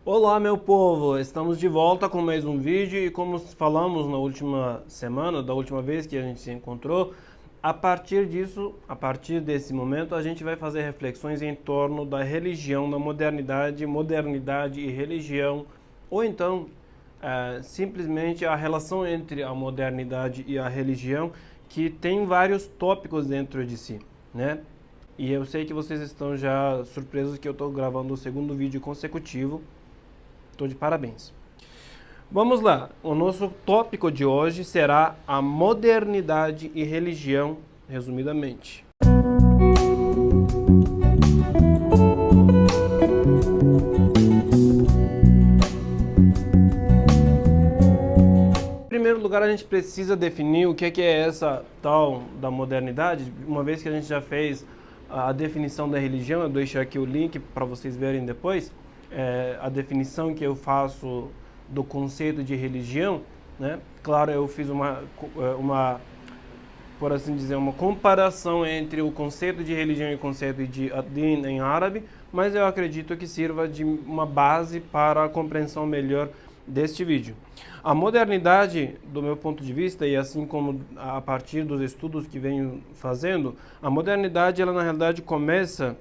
Olá, meu povo! Estamos de volta com mais um vídeo e como falamos na última semana, da última vez que a gente se encontrou, a partir desse momento, a gente vai fazer reflexões em torno da religião, da modernidade, modernidade e religião, ou então simplesmente a relação entre a modernidade e a religião, que tem vários tópicos dentro de si, né? E eu sei que vocês estão já surpresos que eu estou gravando o segundo vídeo consecutivo. Estou de parabéns. Vamos lá. O nosso tópico de hoje será a modernidade e religião, resumidamente. Em primeiro lugar, a gente precisa definir o que é essa tal da modernidade, uma vez que a gente já fez a definição da religião. Eu deixo aqui o link para vocês verem depois. A definição que eu faço do conceito de religião, né? Claro, eu fiz por assim dizer, uma comparação entre o conceito de religião e o conceito de din em árabe, mas eu acredito que sirva de uma base para a compreensão melhor deste vídeo. A modernidade, do meu ponto de vista, e assim como a partir dos estudos que venho fazendo, a modernidade, ela na realidade começa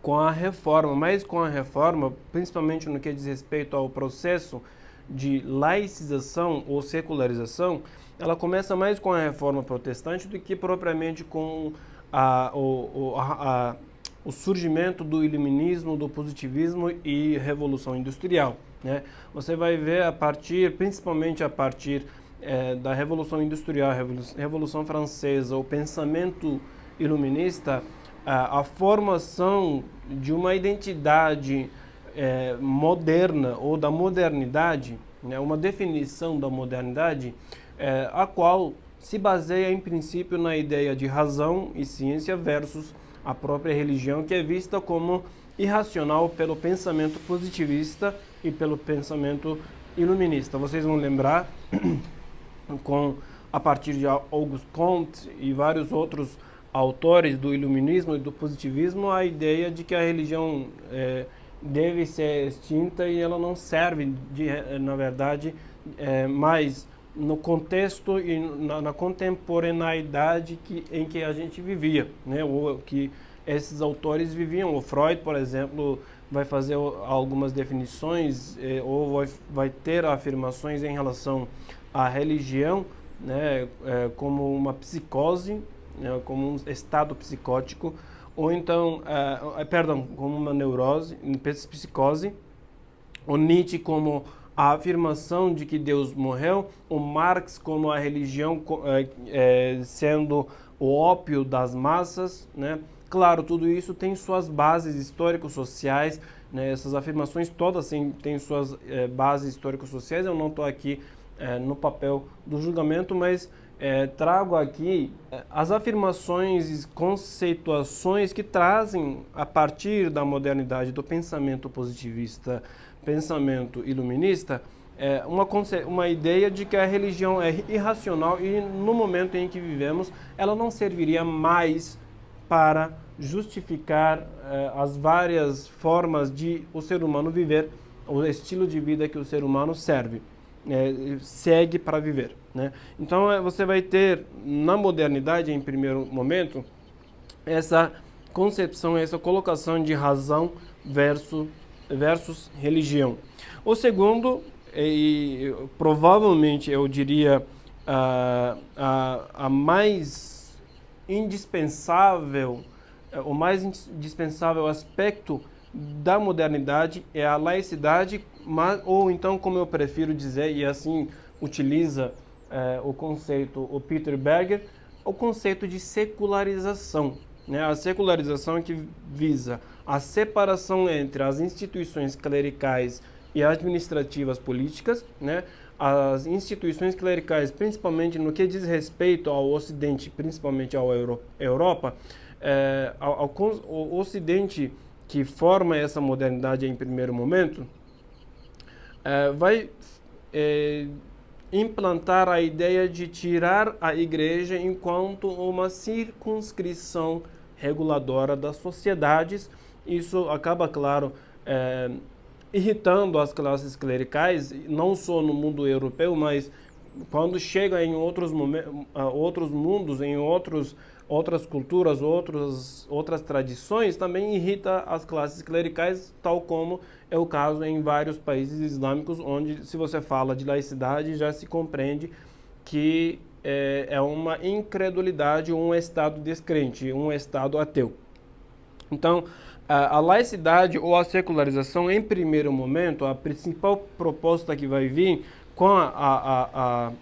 com a reforma, mas com a reforma, principalmente no que diz respeito ao processo de laicização ou secularização, ela começa mais com a reforma protestante do que propriamente com o surgimento do iluminismo, do positivismo e revolução industrial, né? Você vai ver principalmente a partir da revolução industrial, revolução francesa, o pensamento iluminista, a formação de uma identidade moderna ou da modernidade, né, uma definição da modernidade, a qual se baseia em princípio na ideia de razão e ciência versus a própria religião, que é vista como irracional pelo pensamento positivista e pelo pensamento iluminista. Vocês vão lembrar a partir de Auguste Comte e vários outros autores do iluminismo e do positivismo, a ideia de que a religião deve ser extinta e ela não serve, na verdade, mais no contexto e na contemporaneidade em que a gente vivia, né? Ou que esses autores viviam. O Freud, por exemplo, vai fazer algumas definições ou vai ter afirmações em relação à religião, né, como uma psicose, né, como um estado psicótico, ou então, como uma neurose, psicose, o Nietzsche como a afirmação de que Deus morreu, o Marx como a religião sendo o ópio das massas, né? Claro, tudo isso tem suas bases histórico-sociais, né? Essas afirmações todas têm suas bases histórico-sociais. Eu não estou aqui no papel do julgamento, mas trago aqui as afirmações e conceituações que trazem, a partir da modernidade, do pensamento positivista, pensamento iluminista, uma ideia de que a religião é irracional e, no momento em que vivemos, ela não serviria mais para justificar as várias formas de o ser humano viver, o estilo de vida que o ser humano segue para viver, né? Então você vai ter na modernidade, em primeiro momento, essa concepção, essa colocação de razão versus religião. O segundo, e provavelmente eu diria a mais indispensável, o mais indispensável aspecto da modernidade é a laicidade, ou então, como eu prefiro dizer, e assim utiliza o conceito, o Peter Berger, o conceito de secularização, né? A secularização que visa a separação entre as instituições clericais e administrativas políticas, né? As instituições clericais, principalmente no que diz respeito ao Ocidente, principalmente à Europa, ao Ocidente, que forma essa modernidade em primeiro momento, vai implantar a ideia de tirar a igreja enquanto uma circunscrição reguladora das sociedades. Isso acaba, claro, irritando as classes clericais, não só no mundo europeu, mas quando chega em outros mundos, em outras culturas, outras tradições, também irrita as classes clericais, tal como é o caso em vários países islâmicos, onde, se você fala de laicidade, já se compreende que é uma incredulidade, um estado descrente, um estado ateu. Então, a laicidade ou a secularização, em primeiro momento, a principal proposta que vai vir com a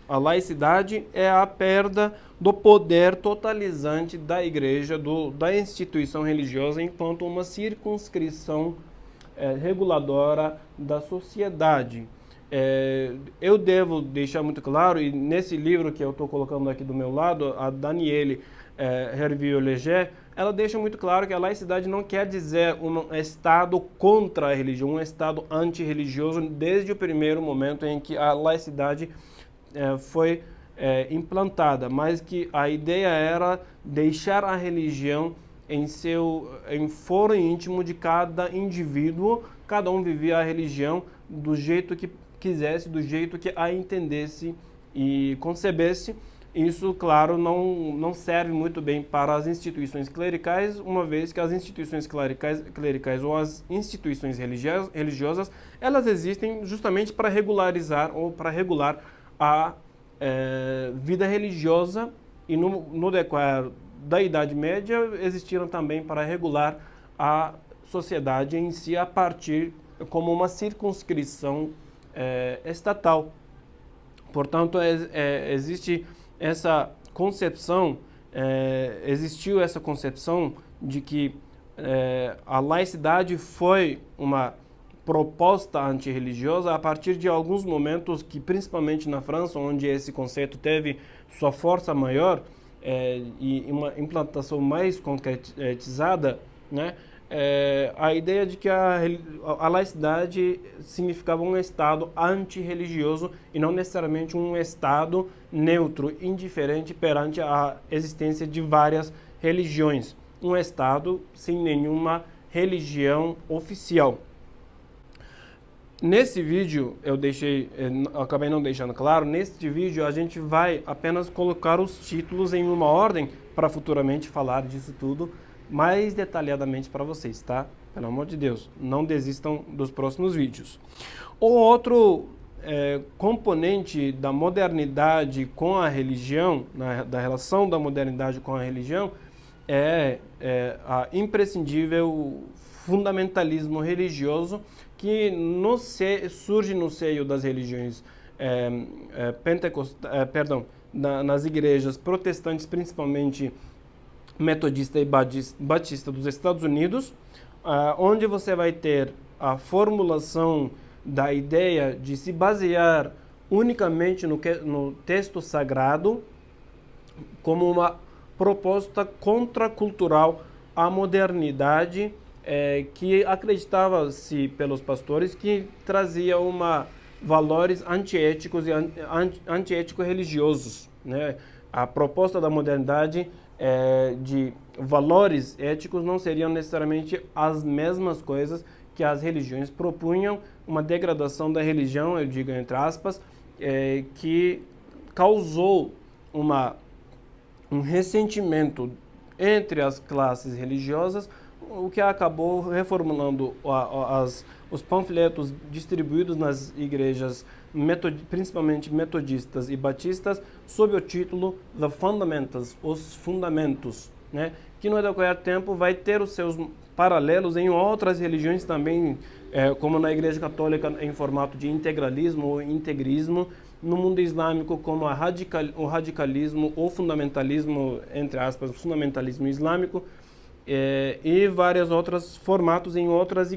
laicidade é a perda do poder totalizante da igreja, da instituição religiosa, enquanto uma circunscrição reguladora da sociedade. Eu devo deixar muito claro, e nesse livro que eu estou colocando aqui do meu lado, a Danielle Hervieux-Leger, ela deixa muito claro que a laicidade não quer dizer um Estado contra a religião, um Estado antirreligioso, desde o primeiro momento em que a laicidade foi implantada, mas que a ideia era deixar a religião em foro íntimo de cada indivíduo, cada um vivia a religião do jeito que quisesse, do jeito que a entendesse e concebesse. Isso, claro, não serve muito bem para as instituições clericais, uma vez que as instituições clericais ou as instituições religiosas, elas existem justamente para regularizar ou para regular a vida religiosa, e no decorrer da Idade Média existiram também para regular a sociedade em si, a partir como uma circunscrição estatal. Portanto, existe essa concepção, existiu essa concepção de que a laicidade foi uma proposta antirreligiosa a partir de alguns momentos que, principalmente na França, onde esse conceito teve sua força maior e uma implantação mais concretizada, né? A ideia de que a laicidade significava um Estado antirreligioso e não necessariamente um Estado neutro, indiferente perante a existência de várias religiões. Um Estado sem nenhuma religião oficial. Nesse vídeo, eu acabei não deixando claro, neste vídeo a gente vai apenas colocar os títulos em uma ordem para futuramente falar disso tudo mais detalhadamente para vocês, tá? Pelo amor de Deus, não desistam dos próximos vídeos. O outro componente da modernidade com a religião, da relação da modernidade com a religião, é a imprescindível fundamentalismo religioso que surge no seio das religiões nas igrejas protestantes, principalmente metodista e batista dos Estados Unidos, onde você vai ter a formulação da ideia de se basear unicamente no texto sagrado como uma proposta contracultural à modernidade, que acreditava-se pelos pastores que trazia valores antiéticos e antiético-religiosos, né? A proposta da modernidade de valores éticos não seriam necessariamente as mesmas coisas que as religiões propunham, uma degradação da religião, eu digo entre aspas, que causou um ressentimento entre as classes religiosas, o que acabou reformulando os panfletos distribuídos nas igrejas, principalmente metodistas e batistas, sob o título The Fundamentals, os fundamentos, né? Que no decorrer do tempo vai ter os seus paralelos em outras religiões também, como na Igreja Católica em formato de integralismo ou integrismo, no mundo islâmico como o radicalismo ou fundamentalismo, entre aspas, fundamentalismo islâmico, e vários outros formatos em outras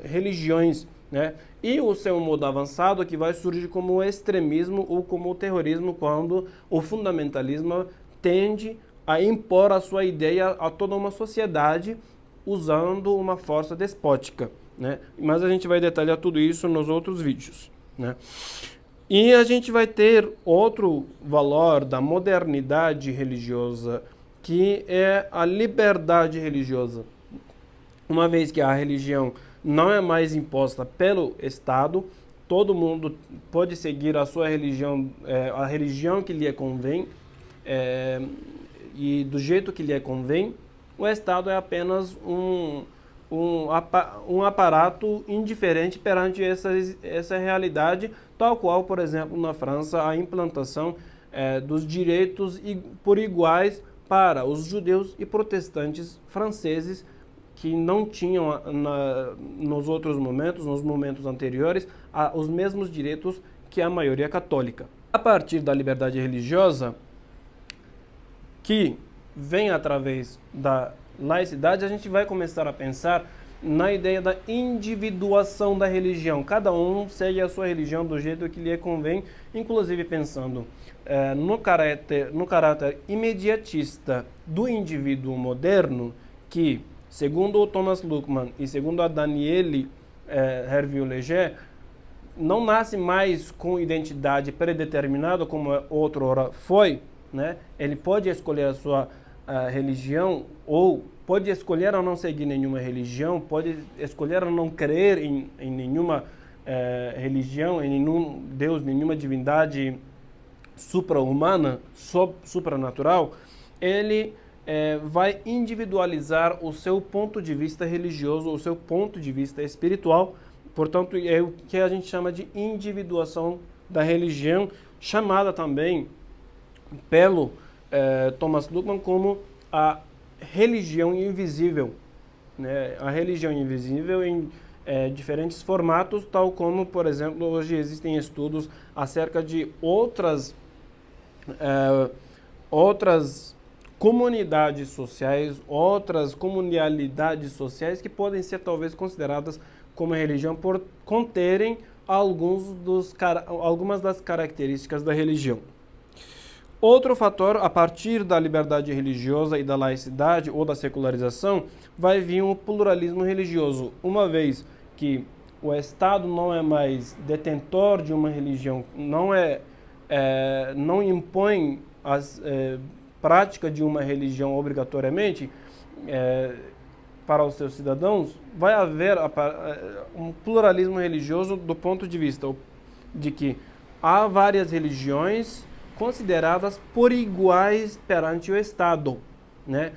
religiões, né? E o seu modo avançado que vai surgir como o extremismo ou como o terrorismo, quando o fundamentalismo tende a impor a sua ideia a toda uma sociedade usando uma força despótica, né? Mas a gente vai detalhar tudo isso nos outros vídeos, né? E a gente vai ter outro valor da modernidade religiosa, que é a liberdade religiosa. Uma vez que a religião não é mais imposta pelo Estado, todo mundo pode seguir a sua religião, a religião que lhe convém, e do jeito que lhe convém. O Estado é apenas um aparato indiferente perante essa realidade, tal qual, por exemplo, na França, a implantação dos direitos por iguais para os judeus e protestantes franceses, que não tinham nos outros momentos, nos momentos anteriores, os mesmos direitos que a maioria católica. A partir da liberdade religiosa, que vem através da laicidade, a gente vai começar a pensar na ideia da individuação da religião. Cada um segue a sua religião do jeito que lhe convém, inclusive pensando no caráter imediatista do indivíduo moderno, que, segundo o Thomas Luckmann e segundo a Danielle Hervieux-Leger, não nasce mais com identidade predeterminada como outrora foi, né? Ele pode escolher a sua religião, ou pode escolher a não seguir nenhuma religião, pode escolher a não crer em nenhuma religião, em nenhum Deus, nenhuma divindade supra-humana, supranatural. Ele vai individualizar o seu ponto de vista religioso, o seu ponto de vista espiritual. Portanto, é o que a gente chama de individuação da religião, chamada também pelo Thomas Luckmann como a religião invisível, né? A religião invisível em diferentes formatos, tal como, por exemplo, hoje existem estudos acerca de outras comunidades sociais, outras comunidades sociais que podem ser talvez consideradas como religião por conterem algumas das características da religião. Outro fator, a partir da liberdade religiosa e da laicidade ou da secularização, vai vir o pluralismo religioso, uma vez que o Estado não é mais detentor de uma religião, não impõe a prática de uma religião obrigatoriamente para os seus cidadãos. Vai haver um pluralismo religioso do ponto de vista de que há várias religiões consideradas por iguais perante o Estado, né?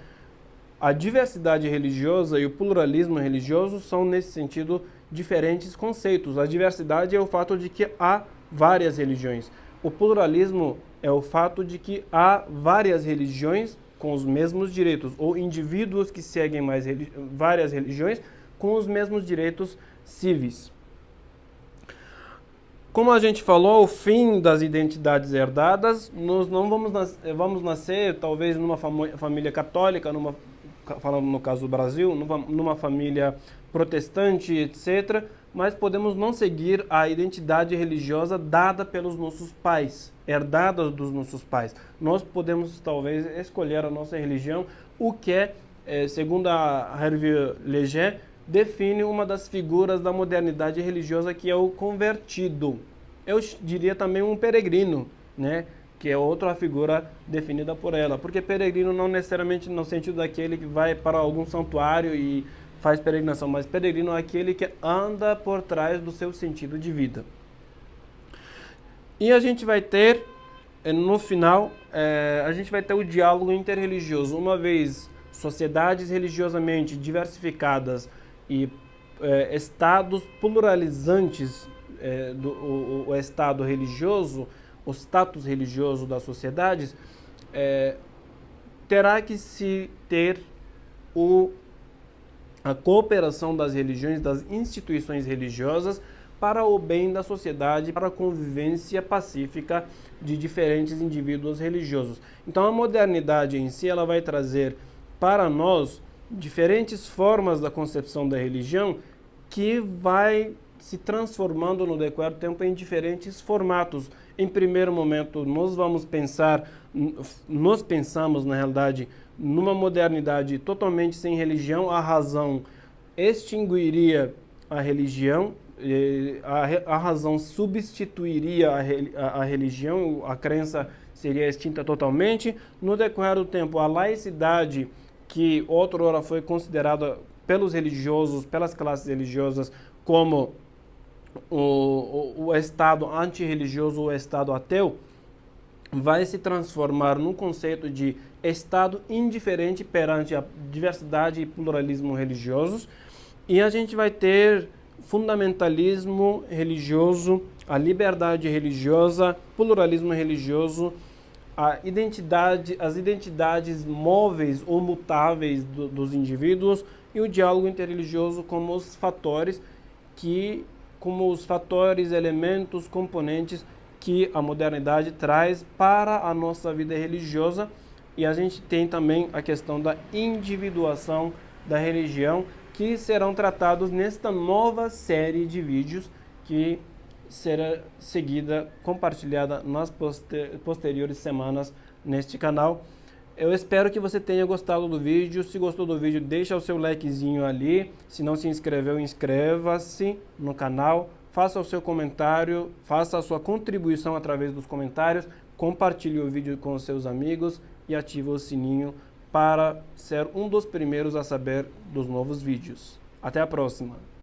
A diversidade religiosa e o pluralismo religioso são, nesse sentido, diferentes conceitos. A diversidade é o fato de que há várias religiões. O pluralismo é o fato de que há várias religiões com os mesmos direitos, ou indivíduos que seguem várias religiões com os mesmos direitos civis. Como a gente falou, o fim das identidades herdadas, nós não vamos nascer talvez numa família católica, falando no caso do Brasil, numa família protestante, etc., mas podemos não seguir a identidade religiosa dada pelos nossos pais, herdada dos nossos pais. Nós podemos talvez escolher a nossa religião, o que, segundo a Hervieux-Leger, define uma das figuras da modernidade religiosa, que é o convertido. Eu diria também um peregrino, né? Que é outra figura definida por ela. Porque peregrino não necessariamente no sentido daquele que vai para algum santuário e faz peregrinação, mas peregrino é aquele que anda por trás do seu sentido de vida. E a gente vai ter, no final, a gente vai ter o diálogo interreligioso. Uma vez sociedades religiosamente diversificadas e estados pluralizantes o estado religioso, o status religioso das sociedades, terá que se ter a cooperação das religiões, das instituições religiosas, para o bem da sociedade, para a convivência pacífica de diferentes indivíduos religiosos. Então, a modernidade em si, ela vai trazer para nós diferentes formas da concepção da religião, que vai se transformando no decorrer do tempo em diferentes formatos. Em primeiro momento, nós pensamos, na realidade, numa modernidade totalmente sem religião. A razão extinguiria a religião, a razão substituiria a religião, a crença seria extinta totalmente. No decorrer do tempo, a laicidade, que outrora foi considerada pelos religiosos, pelas classes religiosas, como o Estado antirreligioso, o Estado ateu, vai se transformar num conceito de Estado indiferente perante a diversidade e pluralismo religiosos, e a gente vai ter fundamentalismo religioso, a liberdade religiosa, pluralismo religioso, as identidades móveis ou mutáveis dos indivíduos e o diálogo interreligioso como os fatores elementos, componentes que a modernidade traz para a nossa vida religiosa. E a gente tem também a questão da individuação da religião, que serão tratados nesta nova série de vídeos que será seguida, compartilhada nas posteriores semanas neste canal. Eu espero que você tenha gostado do vídeo. Se gostou do vídeo, deixa o seu likezinho ali. Se não se inscreveu, inscreva-se no canal. Faça o seu comentário, faça a sua contribuição através dos comentários. Compartilhe o vídeo com os seus amigos e ative o sininho para ser um dos primeiros a saber dos novos vídeos. Até a próxima!